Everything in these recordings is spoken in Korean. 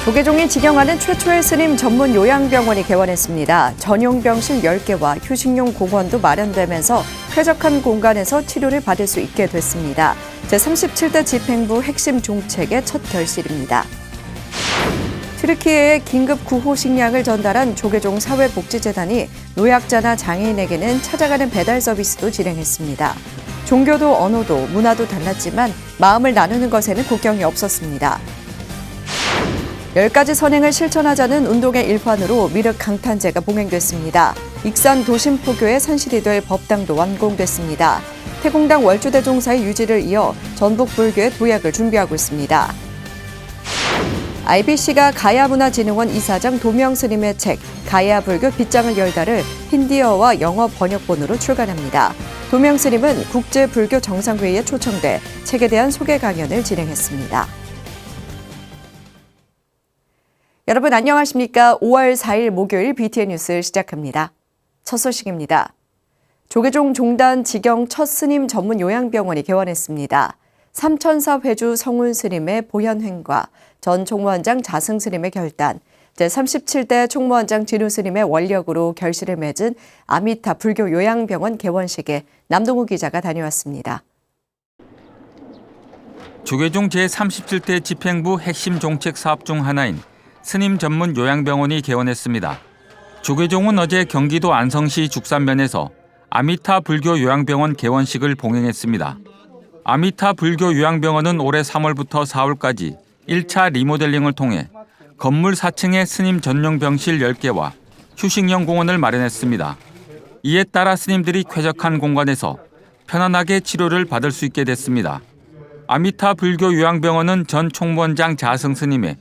조계종이 직영하는 최초의 스님 전문 요양병원이 개원했습니다. 전용 병실 10개와 휴식용 공원도 마련되면서 쾌적한 공간에서 치료를 받을 수 있게 됐습니다. 제37대 집행부 핵심 종책의 첫 결실입니다. 튀르키예에 긴급 구호 식량을 전달한 조계종 사회복지재단이 노약자나 장애인에게는 찾아가는 배달 서비스도 진행했습니다. 종교도 언어도 문화도 달랐지만 마음을 나누는 것에는 국경이 없었습니다. 10가지 선행을 실천하자는 운동의 일환으로 미륵 강탄제가 봉행됐습니다. 익산 도심포교에 산실이 될 법당도 완공됐습니다. 태공당 월주대종사의 유지를 이어 전북불교의 도약을 준비하고 있습니다. IBC가 가야문화진흥원 이사장 도명스님의 책 가야불교 빗장을 열다를 힌디어와 영어 번역본으로 출간합니다. 도명스님은 국제불교 정상회의에 초청돼 책에 대한 소개 강연을 진행했습니다. 여러분 안녕하십니까? 5월 4일 목요일 BTN 뉴스 시작합니다. 첫 소식입니다. 조계종 종단 직영 첫 스님 전문 요양병원이 개원했습니다. 삼천사 회주 성운 스님의 보현횡과 전 총무원장 자승 스님의 결단, 제37대 총무원장 진우 스님의 원력으로 결실을 맺은 아미타 불교 요양병원 개원식에 남동우 기자가 다녀왔습니다. 조계종 제37대 집행부 핵심 종책 사업 중 하나인 스님 전문 요양병원이 개원했습니다. 조계종은 어제 경기도 안성시 죽산면에서 아미타 불교 요양병원 개원식을 봉행했습니다. 아미타 불교 요양병원은 올해 3월부터 4월까지 1차 리모델링을 통해 건물 4층에 스님 전용 병실 10개와 휴식용 공원을 마련했습니다. 이에 따라 스님들이 쾌적한 공간에서 편안하게 치료를 받을 수 있게 됐습니다. 아미타 불교 요양병원은 전 총무원장 자승 스님의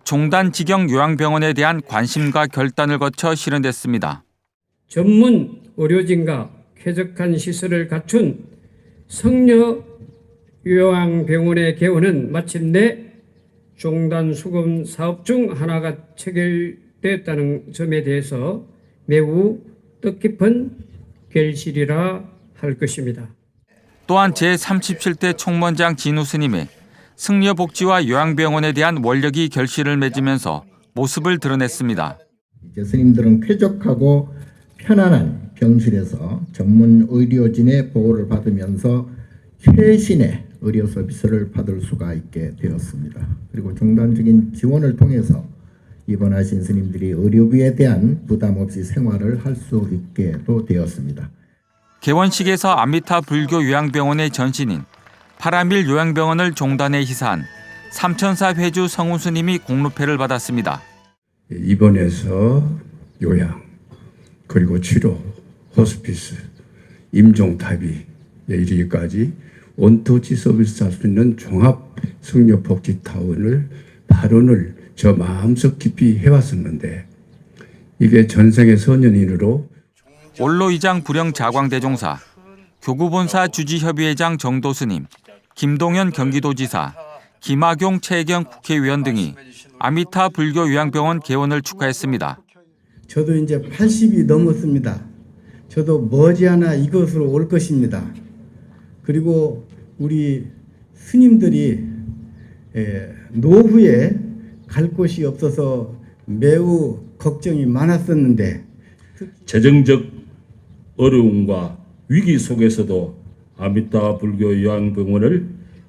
종단 직영 요양병원에 대한 관심과 결단을 거쳐 실현됐습니다. 전문 의료진과 쾌적한 시설을 갖춘 성녀 요양병원의 개원은 마침내 종단 수금 사업 중 하나가 체결됐다는 점에 대해서 매우 뜻깊은 결실이라 할 것입니다. 또한 제37대 총무원장 진우 스님의 승려복지와 요양병원에 대한 원력이 결실을 맺으면서 모습을 드러냈습니다. 이제 스님들은 쾌적하고 편안한 병실에서 전문 의료진의 보호를 받으면서 최신의 의료 서비스를 받을 수가 있게 되었습니다. 그리고 종단적인 지원을 통해서 입원하신 스님들이 의료비에 대한 부담 없이 생활을 할 수 있게도 되었습니다. 개원식에서 아미타 불교 요양병원의 전신인 파라밀 요양병원을 종단에 희사한 삼천사 회주 성운 스님이 공로패를 받았습니다. 입원해서 요양, 그리고 치료, 호스피스, 임종탑이 이르기까지 원터치 서비스 할 수 있는 종합 승려복지타운을 발언을 저 마음속 깊이 해왔었는데 이게 전생의 선연인으로 올로이장 불영 자광대종사, 교구본사 주지협의회장 정도스님, 김동연 경기도지사, 김학용 최경 국회의원 등이 아미타 불교 요양병원 개원을 축하했습니다. 저도 이제 80이 넘었습니다. 저도 머지않아 이것으로 올 것입니다. 그리고 우리 스님들이 노후에 갈 곳이 없어서 매우 걱정이 많았었는데 재정적 어려움과 위기 속에서도 아미타 불교 요양병원을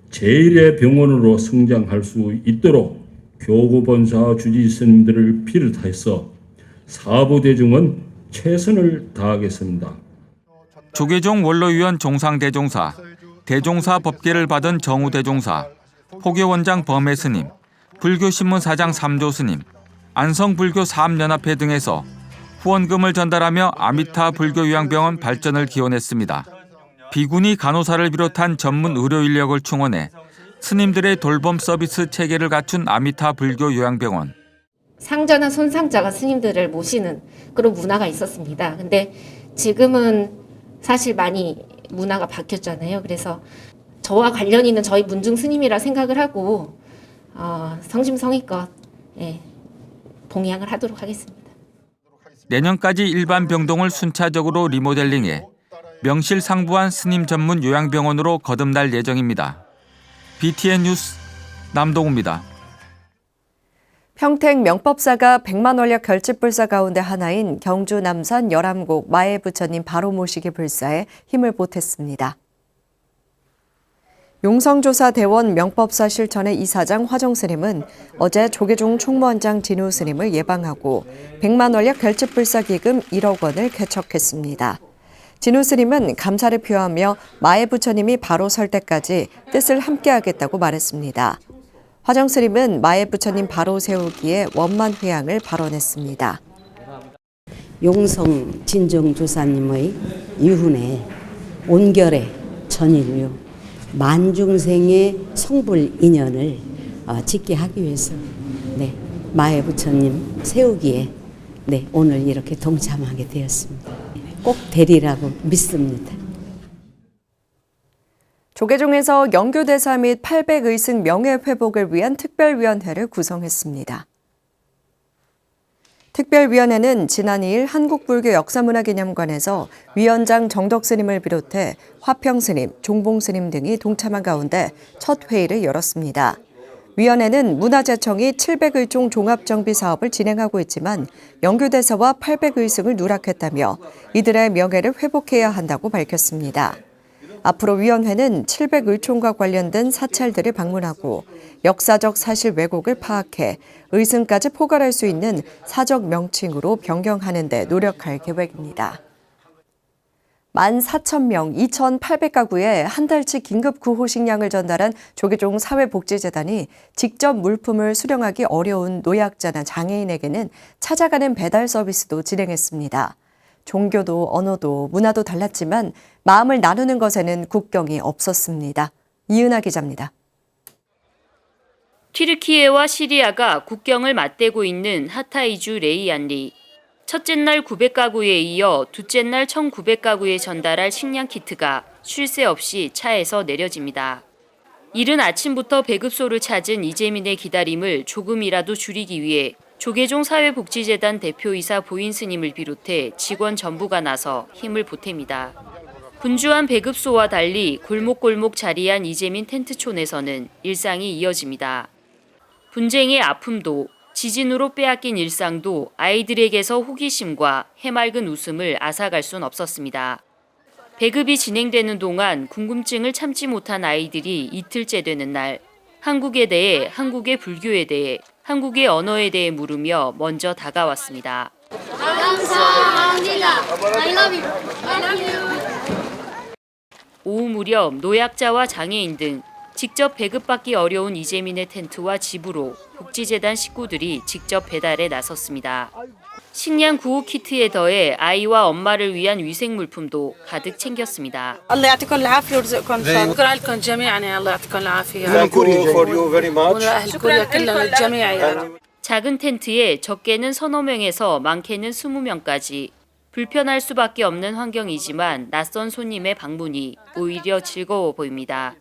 제1의 병원으로 성장할 수 있도록 교구본사 주지 스님들을 비롯해서 사부대중은 최선을 다하겠습니다. 조계종 원로위원 종상대종사, 대종사 법계를 받은 정우대종사, 포교원장 범해스님, 불교신문 사장 삼조스님, 안성불교 사업연합회 등에서 후원금을 전달하며 아미타 불교 요양병원 발전을 기원했습니다. 비구니 간호사를 비롯한 전문 의료 인력을 충원해 스님들의 돌봄 서비스 체계를 갖춘 아미타 불교 요양병원. 상자나 손상자가 스님들을 모시는 그런 문화가 있었습니다. 근데 지금은 사실 많이 문화가 바뀌었잖아요. 그래서 저와 관련 있는 저희 문중 스님이라 생각을 하고 성심성의껏 봉양을 하도록 하겠습니다. 내년까지 일반 병동을 순차적으로 리모델링해 명실 상부한 스님 전문 요양병원으로 거듭날 예정입니다. BTN 뉴스 남동우입니다. 평택 명법사가 100만 원력 결집불사 가운데 하나인 경주 남산 열암곡 마의 부처님 바로 모시기 불사에 힘을 보탰습니다. 용성조사대원 명법사 실천의 이사장 화정스님은 어제 조계종 총무원장 진우 스님을 예방하고 100만 원력 결집불사 기금 1억 원을 개척했습니다. 진우 스님은 감사를 표하며 마의 부처님이 바로 설 때까지 뜻을 함께하겠다고 말했습니다. 화정 스님은 마의 부처님 바로 세우기에 원만회향을 발언했습니다. 용성 진정조사님의 유훈에 온결의 전인류 만중생의 성불 인연을 짓게 하기 위해서 마의 부처님 세우기에 오늘 이렇게 동참하게 되었습니다. 꼭 되리라고 믿습니다. 조계종에서 영교대사 및 800의승 명예회복을 위한 특별위원회를 구성했습니다. 특별위원회는 지난 2일 한국불교역사문화기념관에서 위원장 정덕스님을 비롯해 화평스님, 종봉스님 등이 동참한 가운데 첫 회의를 열었습니다. 위원회는 문화재청이 700의종 종합정비 사업을 진행하고 있지만 영교대사와 800의승을 누락했다며 이들의 명예를 회복해야 한다고 밝혔습니다. 앞으로 위원회는 700의총과 관련된 사찰들을 방문하고 역사적 사실 왜곡을 파악해 의승까지 포괄할 수 있는 사적 명칭으로 변경하는 데 노력할 계획입니다. 14,000명 2,800가구에 한 달치 긴급 구호 식량을 전달한 조계종 사회복지재단이 직접 물품을 수령하기 어려운 노약자나 장애인에게는 찾아가는 배달 서비스도 진행했습니다. 종교도 언어도 문화도 달랐지만 마음을 나누는 것에는 국경이 없었습니다. 이은하 기자입니다. 튀르키예와 시리아가 국경을 맞대고 있는 하타이주 레이안리. 첫째 날 900가구에 이어 둘째 날 1,900가구에 전달할 식량 키트가 쉴 새 없이 차에서 내려집니다. 이른 아침부터 배급소를 찾은 이재민의 기다림을 조금이라도 줄이기 위해 조계종 사회복지재단 대표이사 보인 스님을 비롯해 직원 전부가 나서 힘을 보탭니다. 분주한 배급소와 달리 골목골목 자리한 이재민 텐트촌에서는 일상이 이어집니다. 분쟁의 아픔도 지진으로 빼앗긴 일상도 아이들에게서 호기심과 해맑은 웃음을 앗아갈 순 없었습니다. 배급이 진행되는 동안 궁금증을 참지 못한 아이들이 이틀째 되는 날, 한국에 대해, 한국의 불교에 대해, 한국의 언어에 대해 물으며 먼저 다가왔습니다. 감사합니다. I love you. I love you. 오후 무렵 노약자와 장애인 등 직접 배급받기 어려운 이재민의 텐트와 집으로 복지재단 식구들이 직접 배달에 나섰습니다. 식량 구호 키트에 더해 아이와 엄마를 위한 위생 물품도 가득 챙겼습니다. 작은 텐트에 적게는 서너 명에서 많게는 20명까지 불편할 수밖에 없는 환경이지만 낯선 손님의 방문이 오히려 즐거워 보입니다.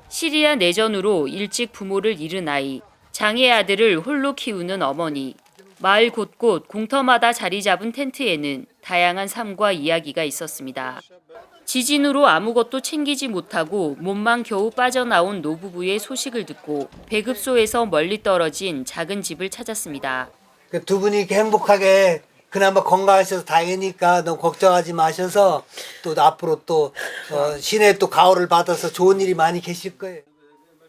시리아 내전으로 일찍 부모를 잃은 아이, 장애 아들을 홀로 키우는 어머니, 마을 곳곳 공터마다 자리 잡은 텐트에는 다양한 삶과 이야기가 있었습니다. 지진으로 아무것도 챙기지 못하고 몸만 겨우 빠져나온 노부부의 소식을 듣고 배급소에서 멀리 떨어진 작은 집을 찾았습니다. 두 분이 이렇게 행복하게 그나마 건강하셔서 다행이니까 너무 걱정하지 마셔서 또 앞으로 또 신의 또 가호를 받아서 좋은 일이 많이 계실 거예요.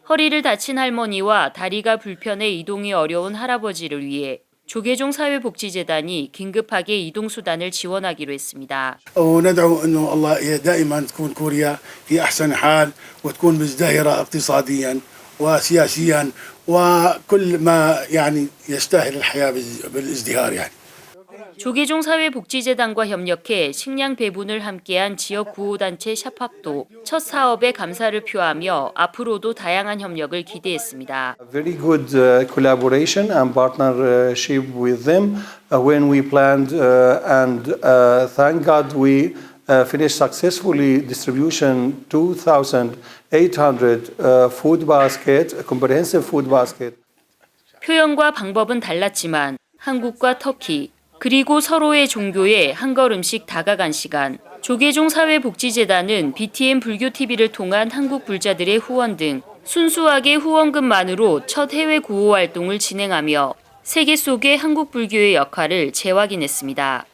허리를 다친 할머니와 다리가 불편해 이동이 어려운 할아버지를 위해 조계종 사회복지재단이 긴급하게 이동수단을 지원하기로 했습니다. وندعو انه الله دائما تكون كوريا في احسن حال وتكون مزدهره اقتصاديا وسياسيا وكل ما يعني يستاهل الحياه بالازدهار يعني. 조계종 사회복지재단과 협력해 식량 배분을 함께한 지역구호단체 샤팍도 첫 사업에 감사를 표하며 앞으로도 다양한 협력을 기대했습니다. Very good collaboration and partnership with them when we planned and thank God we finished successfully distribution 2,800 food basket, comprehensive food basket. 표현과 방법은 달랐지만 한국과 터키 그리고 서로의 종교에 한 걸음씩 다가간 시간, 조계종 사회복지재단은 BTN 불교TV를 통한 한국 불자들의 후원 등 순수하게 후원금만으로 첫 해외 구호 활동을 진행하며 세계 속의 한국 불교의 역할을 재확인했습니다.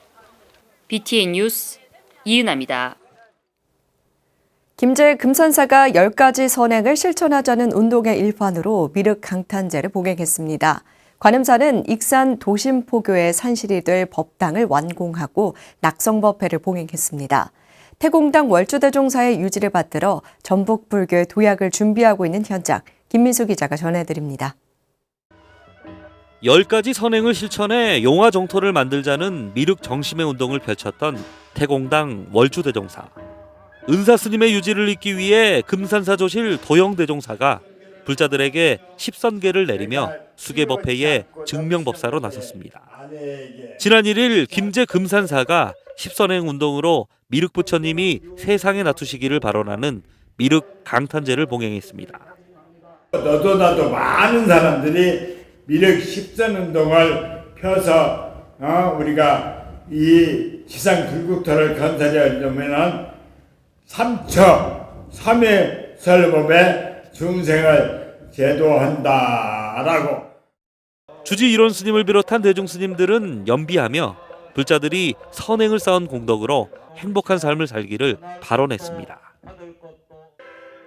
BTN 뉴스 이은아입니다. 김제 금산사가 10가지 선행을 실천하자는 운동의 일환으로 미륵 강탄제를 봉행했습니다. 관음사는 익산 도심포교의 산실이 될 법당을 완공하고 낙성법회를 봉행했습니다. 태공당 월주대종사의 유지를 받들어 전북불교의 도약을 준비하고 있는 현장, 김민수 기자가 전해드립니다. 10가지 선행을 실천해 용화 정토를 만들자는 미륵 정심의 운동을 펼쳤던 태공당 월주대종사. 은사스님의 유지를 잇기 위해 금산사조실 도영대종사가 불자들에게 10선계를 내리며 수계법회에 증명법사로 나섰습니다. 지난 1일 김제 금산사가 10선행 운동으로 미륵 부처님이 세상에 나투시기를 발언하는 미륵 강탄제를 봉행했습니다. 너도 나도 많은 사람들이 미륵 10선 운동을 펴서 우리가 이 지상 불국토를 건설하려면은 삼회설법에 중생을 제도한다라고. 주지 일원 스님을 비롯한 대중 스님들은 연비하며 불자들이 선행을 쌓은 공덕으로 행복한 삶을 살기를 발언했습니다.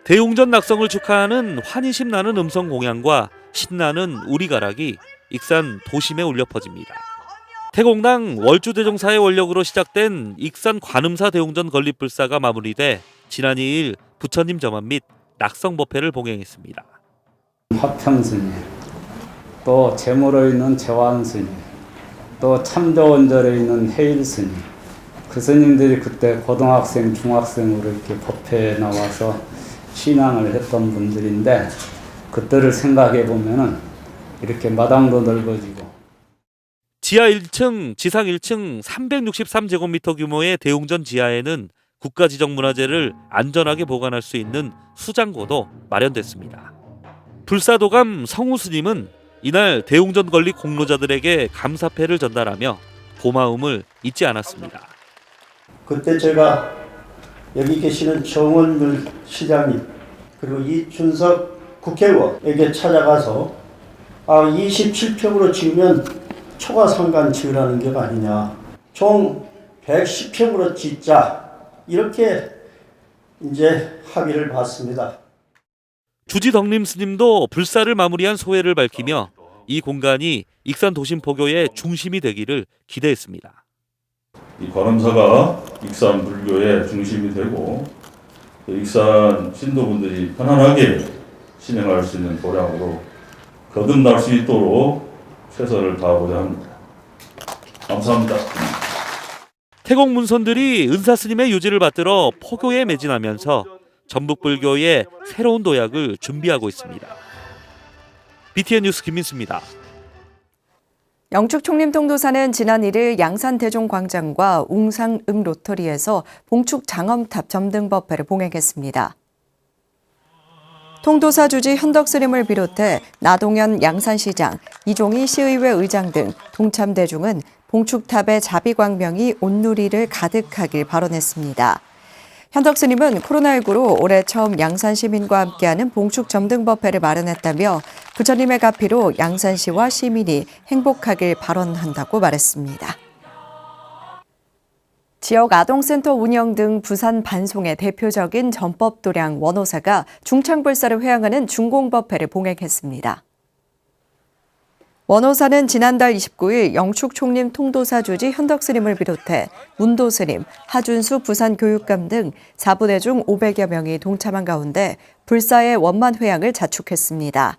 대웅전 낙성을 축하하는 환희심 나는 음성 공양과 신나는 우리가락이 익산 도심에 울려 퍼집니다. 태공당 월주대종사의 원력으로 시작된 익산 관음사 대웅전 건립불사가 마무리돼 지난 2일 부처님 점안 및 낙성법회를 봉행했습니다. 화평스님, 또 제물에 있는 제환스님, 또 참조원절에 있는 해일스님, 그 스님들이 그때 고등학생, 중학생으로 이렇게 법회에 나와서 신앙을 했던 분들인데 그때를 생각해 보면은 이렇게 마당도 넓어지고 지하 1층, 지상 1층 363제곱미터 규모의 대웅전 지하에는 국가지정문화재를 안전하게 보관할 수 있는 수장고도 마련됐습니다. 불사도감 성우스님은 이날 대웅전 건립 공로자들에게 감사패를 전달하며 고마움을 잊지 않았습니다. 그때 제가 여기 계시는 정원들 시장님 그리고 이준석 국회의원에게 찾아가서 27평으로 지으면 초과상관 지으라는 게 아니냐. 총 110평으로 짓자. 이렇게 이제 합의를 봤습니다. 주지덕림 스님도 불사를 마무리한 소회를 밝히며 이 공간이 익산 도심포교의 중심이 되기를 기대했습니다. 이 관음사가 익산 불교의 중심이 되고 익산 신도분들이 편안하게 진행할 수 있는 도량으로 거듭날 수 있도록 최선을 다하고자 합니다. 감사합니다. 태공 문선들이 은사스님의 유지를 받들어 포교에 매진하면서 전북불교의 새로운 도약을 준비하고 있습니다. BTN 뉴스 김민수입니다. 영축총림통도사는 지난 1일 양산대종광장과 웅상읍 로터리에서 봉축 장엄탑 점등법회를 봉행했습니다. 통도사 주지 현덕스님을 비롯해 나동현 양산시장, 이종희 시의회 의장 등 동참대중은 봉축탑의 자비광명이 온누리를 가득하길 발언했습니다. 현덕스님은 코로나19로 올해 처음 양산 시민과 함께하는 봉축 점등법회를 마련했다며 부처님의 가피로 양산시와 시민이 행복하길 발언한다고 말했습니다. 지역 아동센터 운영 등 부산 반송의 대표적인 전법도량 원호사가 중창불사를 회항하는 중공법회를 봉행했습니다. 원호사는 지난달 29일 영축총림 통도사 주지 현덕스님을 비롯해 문도스님, 하준수 부산교육감 등 4부대 중 500여 명이 동참한 가운데 불사의 원만 회항을 자축했습니다.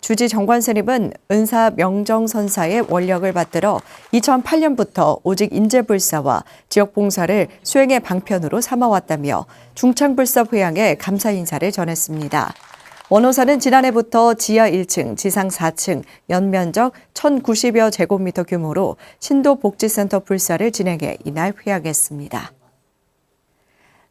주지 정관스님은 은사 명정선사의 원력을 받들어 2008년부터 오직 인재불사와 지역봉사를 수행의 방편으로 삼아왔다며 중창불사 회항에 감사 인사를 전했습니다. 원호사는 지난해부터 지하 1층, 지상 4층, 연면적 1,090여 제곱미터 규모로 신도복지센터 불사를 진행해 이날 회항했습니다.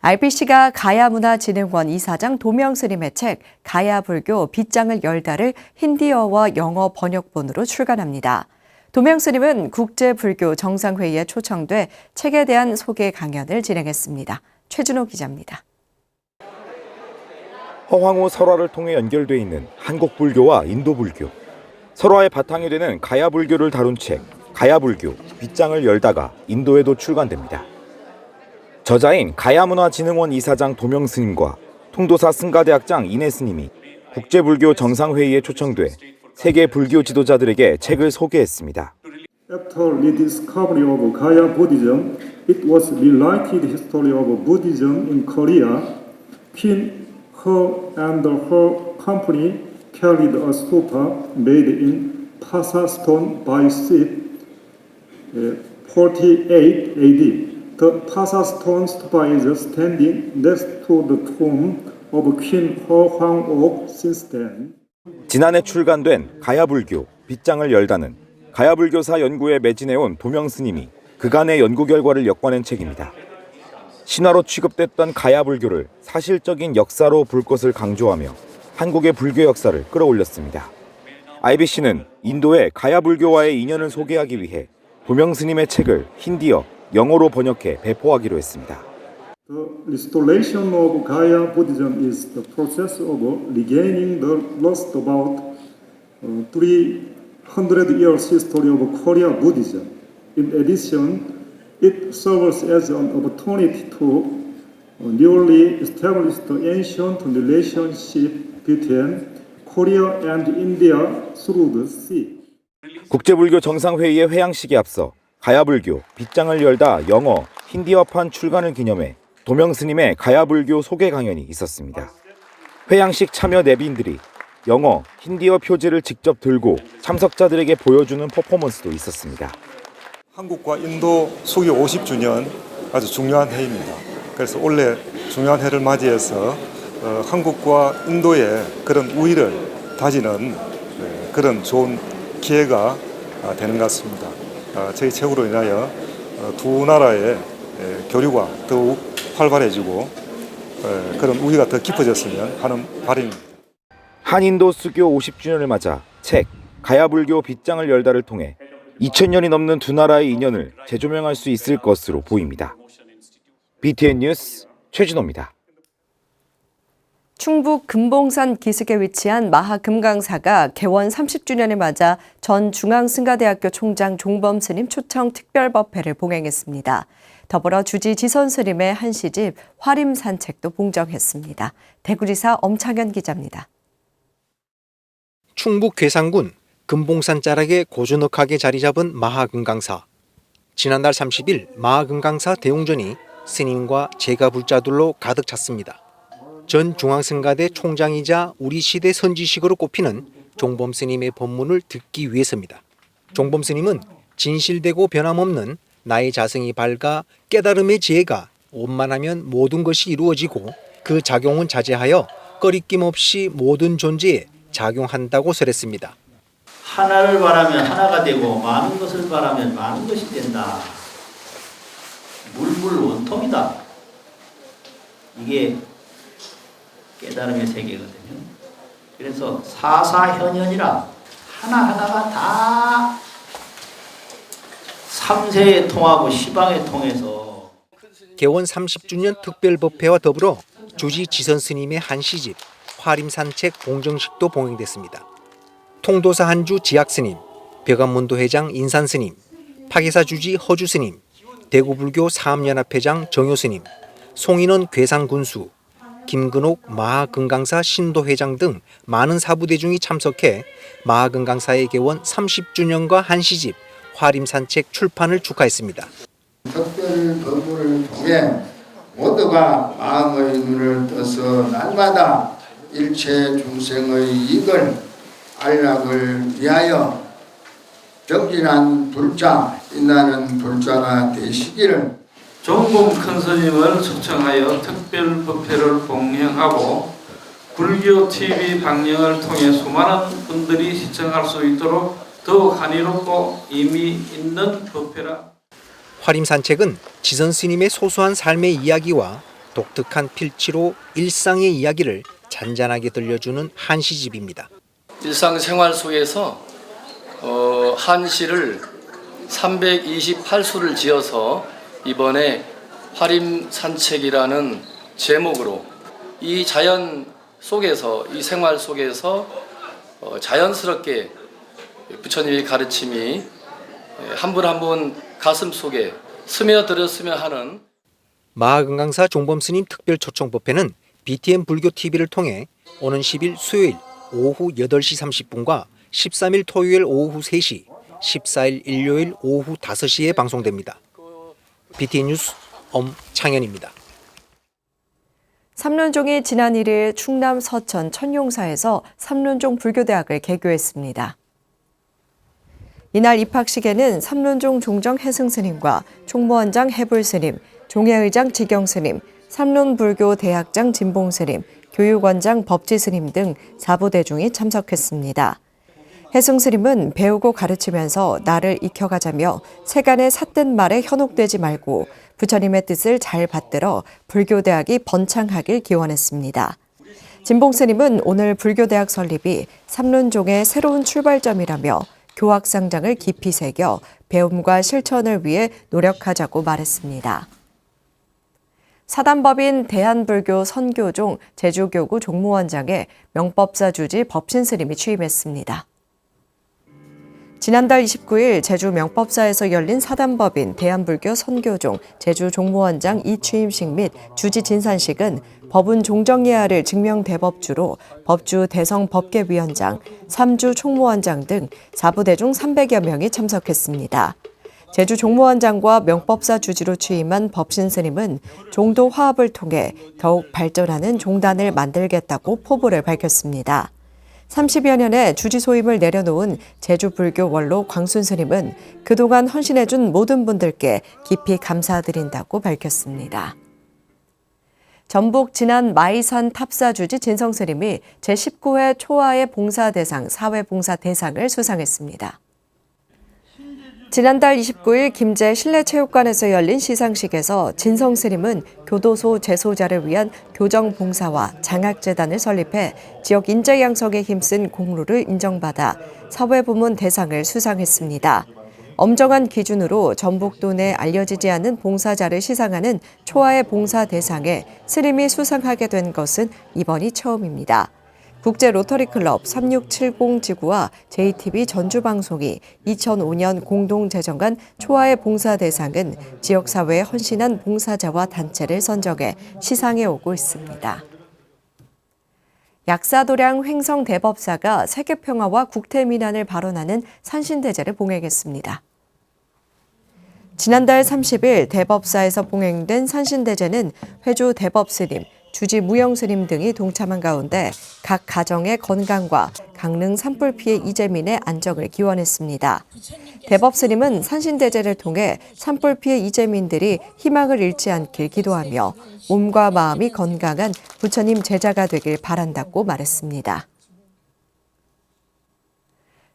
RBC가 가야문화진흥원 이사장 도명스님의 책 가야불교 빗장을 열다를 힌디어와 영어 번역본으로 출간합니다. 도명스님은 국제불교 정상회의에 초청돼 책에 대한 소개 강연을 진행했습니다. 최준호 기자입니다. 허황후 설화를 통해 연결돼 있는 한국 불교와 인도 불교. 설화의 바탕이 되는 가야 불교를 다룬 책 가야 불교 빗장을 열다가 인도에도 출간됩니다. 저자인 가야문화진흥원 이사장 도명스님과 통도사 승가대학장 이내 스님이 국제불교 정상회의에 초청돼 세계 불교 지도자들에게 책을 소개했습니다. After rediscovery of Gaya Buddhism, it was related history of Buddhism in Korea. Queen He and her company carried a stupa made in Pasa stone by ship 48 AD. The Pasa stone stupa is standing next to the tomb of Queen He Hwangok since then. 지난해 출간된 가야불교 빗장을 열다는 가야불교사 연구에 매진해온 도명스님이 그간의 연구 결과를 엮어낸 책입니다. 신화로 취급됐던 가야불교를 사실적인 역사로 볼 것을 강조하며 한국의 불교 역사를 끌어올렸습니다. IBC는 인도의 가야불교와의 인연을 소개하기 위해 도명스님의 책을 힌디어, 영어로 번역해 배포하기로 했습니다. The restoration of Gaya Buddhism is the process of regaining the lost about 300 years history of Korea Buddhism. In addition, it serves as an opportunity to newly establish the ancient relationship between Korea and India through the sea. 국제불교 정상회의의 회양식에 앞서 가야불교 빗장을 열다 영어, 힌디어판 출간을 기념해 도명스님의 가야불교 소개 강연이 있었습니다. 회양식 참여 내빈들이 영어, 힌디어 표지를 직접 들고 참석자들에게 보여주는 퍼포먼스도 있었습니다. 한국과 인도 수교 50주년 아주 중요한 해입니다. 그래서 올해 중요한 해를 맞이해서 한국과 인도의 그런 우위를 다지는 그런 좋은 기회가 되는 것 같습니다. 저희 책으로 인하여 두 나라의 교류가 더욱 활발해지고 그런 우위가 더 깊어졌으면 하는 바람입니다. 한인도 수교 50주년을 맞아 책 가야불교 빗장을 열다를 통해 2000년이 넘는 두 나라의 인연을 재조명할 수 있을 것으로 보입니다. BTN 뉴스 최준호입니다. 충북 금봉산 기슭에 위치한 마하금강사가 개원 30주년을 맞아 전 중앙승가대학교 총장 종범 스님 초청 특별법회를 봉행했습니다. 더불어 주지 지선 스님의 한시집 화림산책도 봉정했습니다. 대구지사 엄창현 기자입니다. 충북 괴산군 금봉산 자락에 고즈넉하게 자리 잡은 마하금강사. 지난달 30일 마하금강사 대웅전이 스님과 제가불자들로 가득 찼습니다. 전 중앙승가대 총장이자 우리 시대 선지식으로 꼽히는 종범 스님의 법문을 듣기 위해서입니다. 종범 스님은 진실되고 변함없는 나의 자성이 밝아 깨달음의 지혜가 원만하면 모든 것이 이루어지고 그 작용은 자제하여 꺼리낌 없이 모든 존재에 작용한다고 설했습니다. 하나를 바라면 하나가 되고 많은 것을 바라면 많은 것이 된다. 물물 원통이다. 이게 깨달음의 세계거든요. 그래서 사사현현이라 하나하나가 다 삼세에 통하고 시방에 통해서 개원 30주년 특별법회와 더불어 주지 지선 스님의 한시집 화림산책 봉정식도 봉행됐습니다. 통도사 한주 지학스님, 벽안문도 회장 인산스님, 파계사 주지 허주스님, 대구불교 사암연합회장 정효스님, 송인원 괴산군수, 김근옥 마하금강사 신도회장 등 많은 사부대중이 참석해 마하금강사의 개원 30주년과 한시집 화림산책 출판을 축하했습니다. 특별 법문을 통해 모두가 마음의 눈을 떠서 날마다 일체 중생의 이익을 안락을 위하여 정진한 불자, 빛나는 불자가 되시기를. 종범 큰스님을 초청하여 특별 법회를 봉행하고 불교 TV 방영을 통해 수많은 분들이 시청할 수 있도록 더욱 한의롭고 의미 있는 법회라. 화림산책은 지선 스님의 소소한 삶의 이야기와 독특한 필치로 일상의 이야기를 잔잔하게 들려주는 한시집입니다. 일상생활 속에서 한시를 328수를 지어서 이번에 화림산책이라는 제목으로 이 자연 속에서, 이 생활 속에서 자연스럽게 부처님의 가르침이 한 분 한 분 가슴 속에 스며들었으면 하는 마하금강사 종범스님 특별 초청법회는 BTN 불교 TV를 통해 오는 10일 수요일 오후 8시 30분과 13일 토요일 오후 3시, 14일 일요일 오후 5시에 방송됩니다. BTN 뉴스 엄창현입니다. 삼론종이 지난 1일 충남 서천 천용사에서 삼론종 불교대학을 개교했습니다. 이날 입학식에는 삼론종 종정 해승스님과 총무원장 해불스님, 종회의장 지경스님, 삼론불교대학장 진봉스님, 교육원장 법지스님 등 4부대중이 참석했습니다. 해승스님은 배우고 가르치면서 나를 익혀가자며 세간의 삿된 말에 현혹되지 말고 부처님의 뜻을 잘 받들어 불교대학이 번창하길 기원했습니다. 진봉스님은 오늘 불교대학 설립이 삼론종의 새로운 출발점이라며 교학상장을 깊이 새겨 배움과 실천을 위해 노력하자고 말했습니다. 사단법인 대한불교 선교종 제주교구 종무원장에 명법사 주지 법신스님이 취임했습니다. 지난달 29일 제주 명법사에서 열린 사단법인 대한불교 선교종 제주 종무원장 이취임식 및 주지 진산식은 법운 종정예하를 증명대법주로 법주 대성법계위원장, 3주 총무원장 등 4부대중 300여 명이 참석했습니다. 제주 종무원장과 명법사 주지로 취임한 법신스님은 종도 화합을 통해 더욱 발전하는 종단을 만들겠다고 포부를 밝혔습니다. 30여 년의 주지 소임을 내려놓은 제주 불교 원로 광순스님은 그동안 헌신해준 모든 분들께 깊이 감사드린다고 밝혔습니다. 전북 진안 마이산 탑사주지 진성스님이 제19회 초하의 봉사대상 사회봉사대상을 수상했습니다. 지난달 29일 김제 실내체육관에서 열린 시상식에서 진성스님은 교도소 재소자를 위한 교정봉사와 장학재단을 설립해 지역 인재 양성에 힘쓴 공로를 인정받아 사회부문 대상을 수상했습니다. 엄정한 기준으로 전북도 내 알려지지 않은 봉사자를 시상하는 초하의 봉사대상에 스님이 수상하게 된 것은 이번이 처음입니다. 국제 로터리클럽 3670 지구와 JTB 전주방송이 2005년 공동 제정한 초하의 봉사대상은 지역사회에 헌신한 봉사자와 단체를 선정해 시상해 오고 있습니다. 약사도량 횡성대법사가 세계평화와 국태민안을 발언하는 산신대제를 봉행했습니다. 지난달 30일 대법사에서 봉행된 산신대제는 회주 대법스님, 주지 무영스님 등이 동참한 가운데 각 가정의 건강과 강릉 산불 피해 이재민의 안정을 기원했습니다. 대법스님은 산신대제를 통해 산불 피해 이재민들이 희망을 잃지 않길 기도하며 몸과 마음이 건강한 부처님 제자가 되길 바란다고 말했습니다.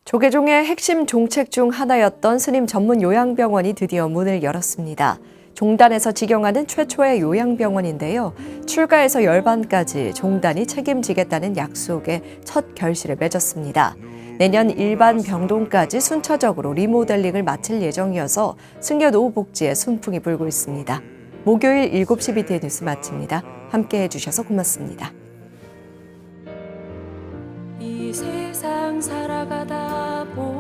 조계종의 핵심 종책 중 하나였던 스님 전문 요양병원이 드디어 문을 열었습니다. 종단에서 직영하는 최초의 요양병원인데요. 출가에서 열반까지 종단이 책임지겠다는 약속에 첫 결실을 맺었습니다. 내년 일반 병동까지 순차적으로 리모델링을 마칠 예정이어서 승려 노후 복지에 순풍이 불고 있습니다. 목요일 7시 BTN 뉴스 마칩니다. 함께해 주셔서 고맙습니다. 이 세상 살아가다 보면